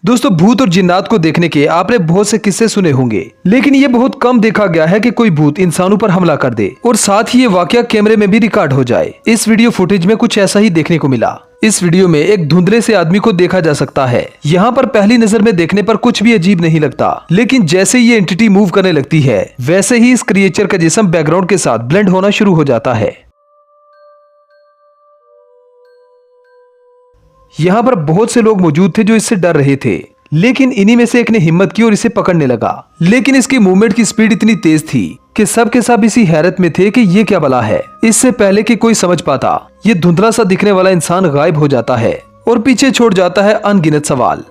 दोस्तों, भूत और जिन्नात को देखने के आपने बहुत से किस्से सुने होंगे, लेकिन ये बहुत कम देखा गया है कि कोई भूत इंसानों पर हमला कर दे और साथ ही ये वाकया कैमरे में भी रिकॉर्ड हो जाए। इस वीडियो फुटेज में कुछ ऐसा ही देखने को मिला। इस वीडियो में एक धुंधले से आदमी को देखा जा सकता है। यहाँ पर पहली नजर में देखने पर कुछ भी अजीब नहीं लगता, लेकिन जैसे ये एंटिटी मूव करने लगती है वैसे ही इस क्रिएचर का जिस्म बैकग्राउंड के साथ ब्लेंड होना शुरू हो जाता है। यहाँ पर बहुत से लोग मौजूद थे जो इससे डर रहे थे, लेकिन इन्हीं में से एक ने हिम्मत की और इसे पकड़ने लगा। लेकिन इसकी मूवमेंट की स्पीड इतनी तेज थी कि सब के सब इसी हैरत में थे कि ये क्या बला है। इससे पहले कि कोई समझ पाता, ये धुंधला सा दिखने वाला इंसान गायब हो जाता है और पीछे छोड़ जाता है अनगिनत सवाल।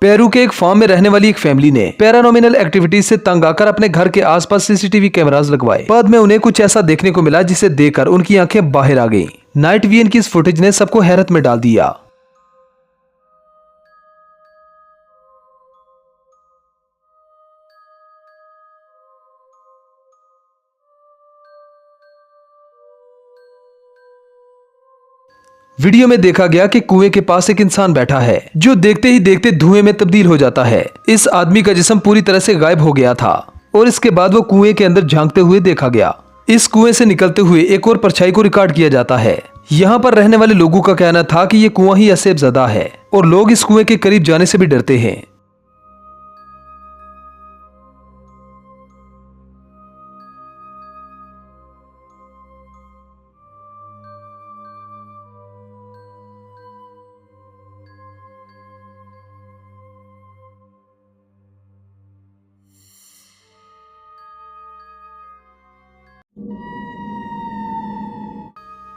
पेरू के एक फार्म में रहने वाली एक फैमिली ने पैरानॉमिनल एक्टिविटीज से तंग आकर अपने घर के आसपास सीसीटीवी कैमरास लगवाए। बाद में उन्हें कुछ ऐसा देखने को मिला जिसे देखकर उनकी आंखें बाहर आ गईं। नाइट विजन की इस फुटेज ने सबको हैरत में डाल दिया। वीडियो में देखा गया कि कुएं के पास एक इंसान बैठा है जो देखते ही देखते धुएं में तब्दील हो जाता है। इस आदमी का जिस्म पूरी तरह से गायब हो गया था और इसके बाद वो कुएं के अंदर झांकते हुए देखा गया। इस कुएं से निकलते हुए एक और परछाई को रिकॉर्ड किया जाता है। यहाँ पर रहने वाले लोगों का कहना था कि ये कुआं ही असेब ज़दा है और लोग इस कुएं के करीब जाने से भी डरते हैं।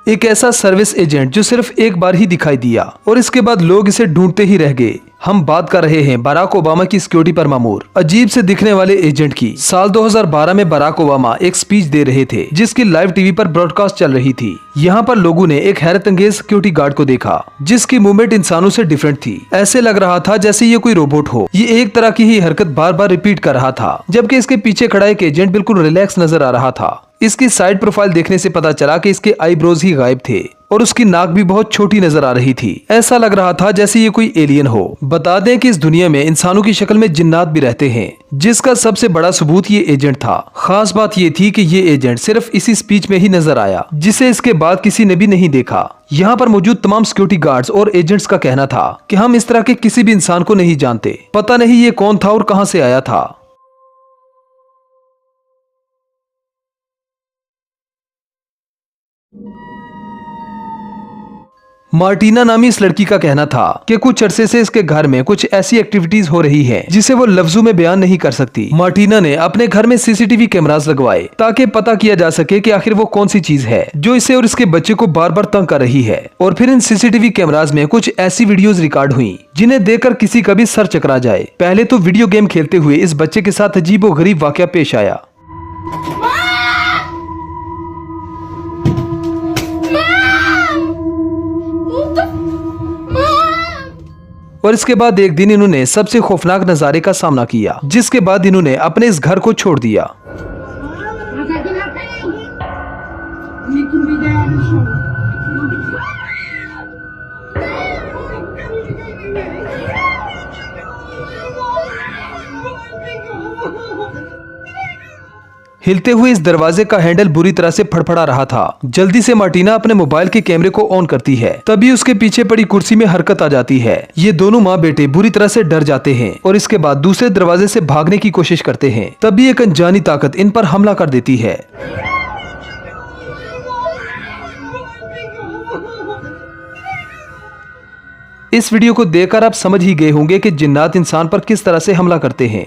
एक ऐसा सर्विस एजेंट जो सिर्फ एक बार ही दिखाई दिया और इसके बाद लोग इसे ढूंढते ही रह गए। हम बात कर रहे हैं बराक ओबामा की सिक्योरिटी पर मामूर अजीब से दिखने वाले एजेंट की। साल 2012 में बराक ओबामा एक स्पीच दे रहे थे जिसकी लाइव टीवी पर ब्रॉडकास्ट चल रही थी। यहाँ पर लोगों ने एक हैरत अंगेज सिक्योरिटी गार्ड को देखा जिसकी मूवमेंट इंसानों से डिफरेंट थी। ऐसे लग रहा था जैसे ये कोई रोबोट हो। ये एक तरह की ही हरकत बार बार रिपीट कर रहा था, जबकि इसके पीछे खड़ा एक एजेंट बिल्कुल रिलैक्स नजर आ रहा था। इसकी साइड प्रोफाइल देखने से पता चला कि इसके आईब्रोज ही गायब थे और उसकी नाक भी बहुत छोटी नजर आ रही थी। ऐसा लग रहा था जैसे ये कोई एलियन हो। बता दें कि इस दुनिया में इंसानों की शक्ल में जिन्नात भी रहते हैं, जिसका सबसे बड़ा सबूत ये एजेंट था। खास बात ये थी कि ये एजेंट सिर्फ इसी स्पीच में ही नजर आया, जिसे इसके बाद किसी ने भी नहीं देखा। यहाँ पर मौजूद तमाम सिक्योरिटी गार्ड्स और एजेंट्स का कहना था कि हम इस तरह के किसी भी इंसान को नहीं जानते, पता नहीं ये कौन था और कहां से आया था। मार्टिना नामी इस लड़की का कहना था कि कुछ अरसे से इसके घर में कुछ ऐसी एक्टिविटीज हो रही हैं जिसे वो लफ्जों में बयान नहीं कर सकती। मार्टिना ने अपने घर में सीसीटीवी कैमरास लगवाए ताकि पता किया जा सके कि आखिर वो कौन सी चीज है जो इसे और इसके बच्चे को बार बार तंग कर रही है। और फिर इन सीसीटीवी कैमरास में कुछ ऐसी वीडियोज रिकॉर्ड हुई जिन्हें देखकर किसी का भी सर चकरा जाए। पहले तो वीडियो गेम खेलते हुए इस बच्चे के साथ अजीब और गरीब वाकया पेश आया। और इसके बाद एक दिन इन्होंने सबसे खौफनाक नजारे का सामना किया, जिसके बाद इन्होंने अपने इस घर को छोड़ दिया। हिलते हुए इस दरवाजे का हैंडल बुरी तरह से फड़फड़ा रहा था। जल्दी से मार्टिना अपने मोबाइल के कैमरे को ऑन करती है, तभी उसके पीछे पड़ी कुर्सी में हरकत आ जाती है। ये दोनों माँ बेटे बुरी तरह से डर जाते हैं और इसके बाद दूसरे दरवाजे से भागने की कोशिश करते हैं। तभी एक अनजानी ताकत इन पर हमला कर देती है। इस वीडियो को देखकर आप समझ ही गए होंगे कि जिन्नात इंसान पर किस तरह से हमला करते हैं।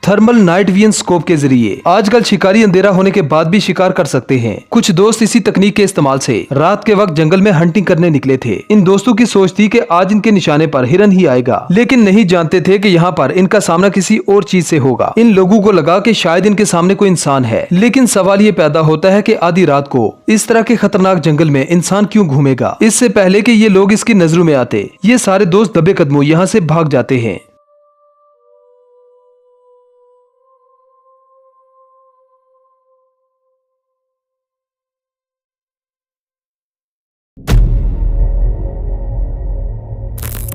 थर्मल नाइट विजन स्कोप के जरिए आजकल शिकारी अंधेरा होने के बाद भी शिकार कर सकते हैं। कुछ दोस्त इसी तकनीक के इस्तेमाल से रात के वक्त जंगल में हंटिंग करने निकले थे। इन दोस्तों की सोच थी कि आज इनके निशाने पर हिरन ही आएगा, लेकिन नहीं जानते थे कि यहाँ पर इनका सामना किसी और चीज से होगा। इन लोगों को लगा कि शायद इनके सामने कोई इंसान है, लेकिन सवाल ये पैदा होता है कि आधी रात को इस तरह के खतरनाक जंगल में इंसान क्यों घूमेगा। इससे पहले कि ये लोग इसकी नजरों में आते, ये सारे दोस्त दबे कदमों यहाँ से भाग जाते हैं।